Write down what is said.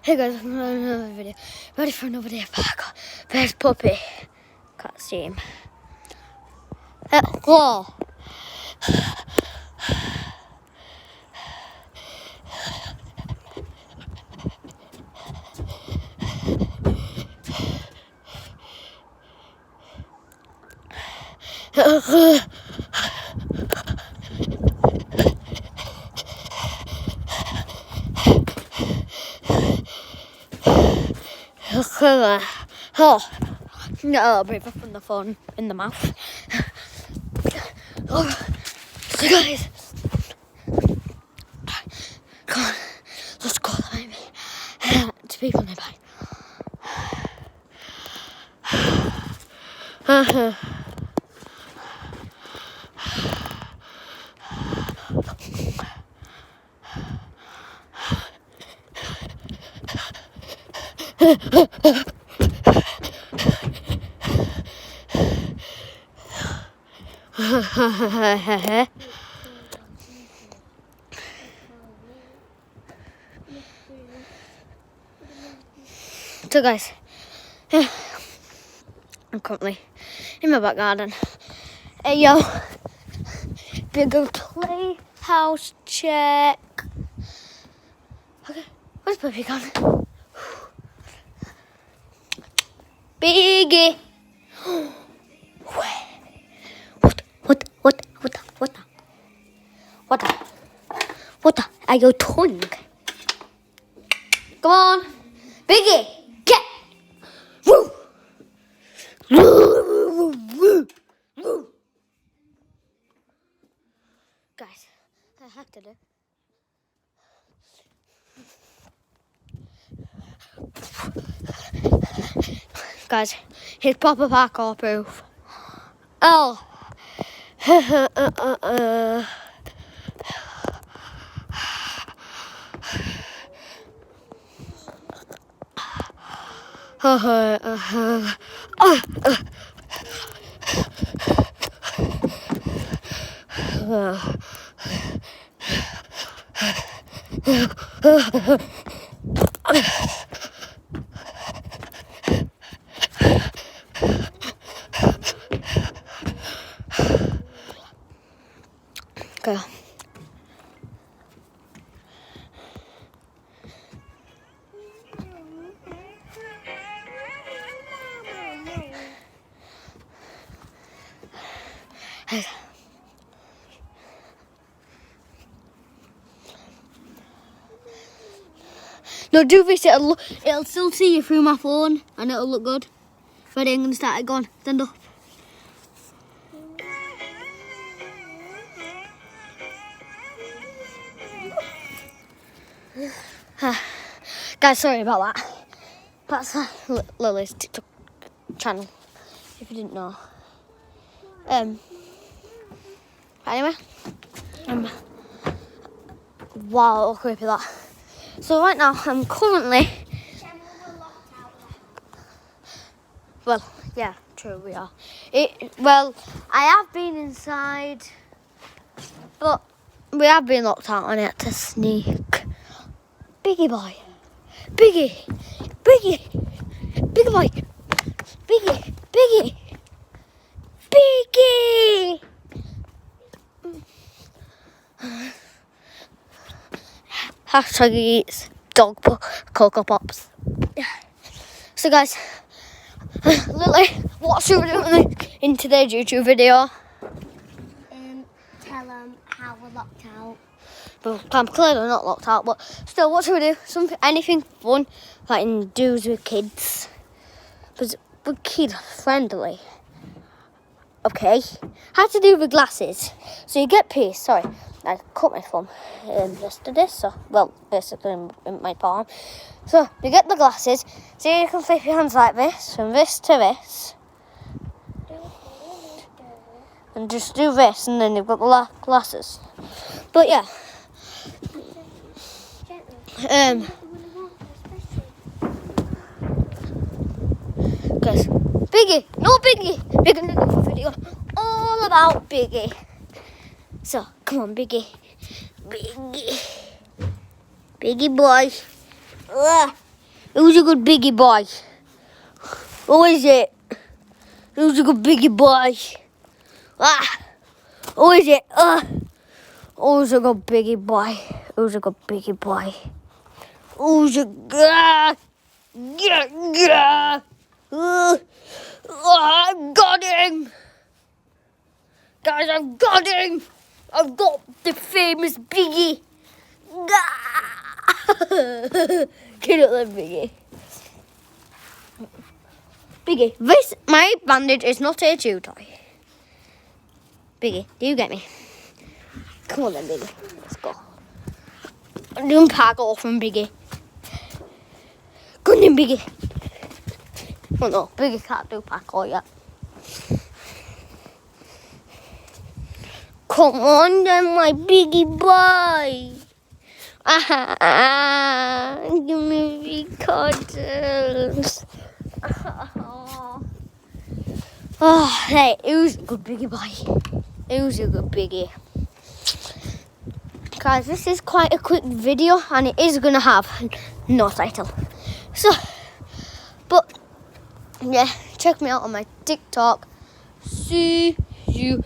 Hey guys, welcome to another video. Ready for another day of Parkour. There's Puppy. Can't see him. Whoa. Oh, no, breathe up on the phone in the mouth. Oh, so guys, come on, let's go behind me. To people nearby. So guys, I'm currently in my back garden. Hey yo, bigger playhouse check. Okay, where's Puppy gone? Biggie. What are your tongue? Come on, Biggie, get. Woo. Guys, I have to do. Guys, he's proper parkour proof. Oh. Go. No, do this, it'll still see you through my phone and it'll look good. Ready, I'm going to start it going. Stand up. Guys, sorry about that. That's Lily's TikTok channel, if you didn't know. Anyway, wow, creepy that. So right now, I'm currently. Well, yeah, true, we are. Well, I have been inside, but we have been locked out on it to sneak. Biggie boy, Biggie boy, Biggie. Hashtag eats dog Cocoa Pops. So guys, Lily, what should we do in today's YouTube video? Tell them how we're locked out. Well, I'm clearly not locked out, but still, what should we do? Anything fun, like in do's with kids. Because we're kid friendly. Okay. How to do with glasses. So you get peace. Sorry, I cut my thumb yesterday. So, well, basically in my palm. So you get the glasses. So you can flip your hands like this, from this to this. And just do this, and then you've got the glasses. But yeah. Guys, Biggie, no Biggie. We're gonna do a video all about Biggie. So come on, Biggie boy. Who's a good biggie boy? Who is it? Who's a good biggie boy? Ah! Who is it? Who's a good biggie boy? Who's a good biggie boy? Who's a good... I've got him! Guys, I've got him! I've got the famous biggie! Get it then, biggie. Biggie, this, my bandage is not a chew toy. Biggie, do you get me? Come on then, Biggie. Let's go. I'm doing parkour from Biggie. Go on then, Biggie. Oh no, Biggie can't do parkour yet. Come on then, my Biggie boy. Give me big cuddles. Oh, hey, who's a good Biggie boy? Who's a good Biggie? Guys, this is quite a quick video and it is going to have no title. So, but, yeah, check me out on my TikTok. See you.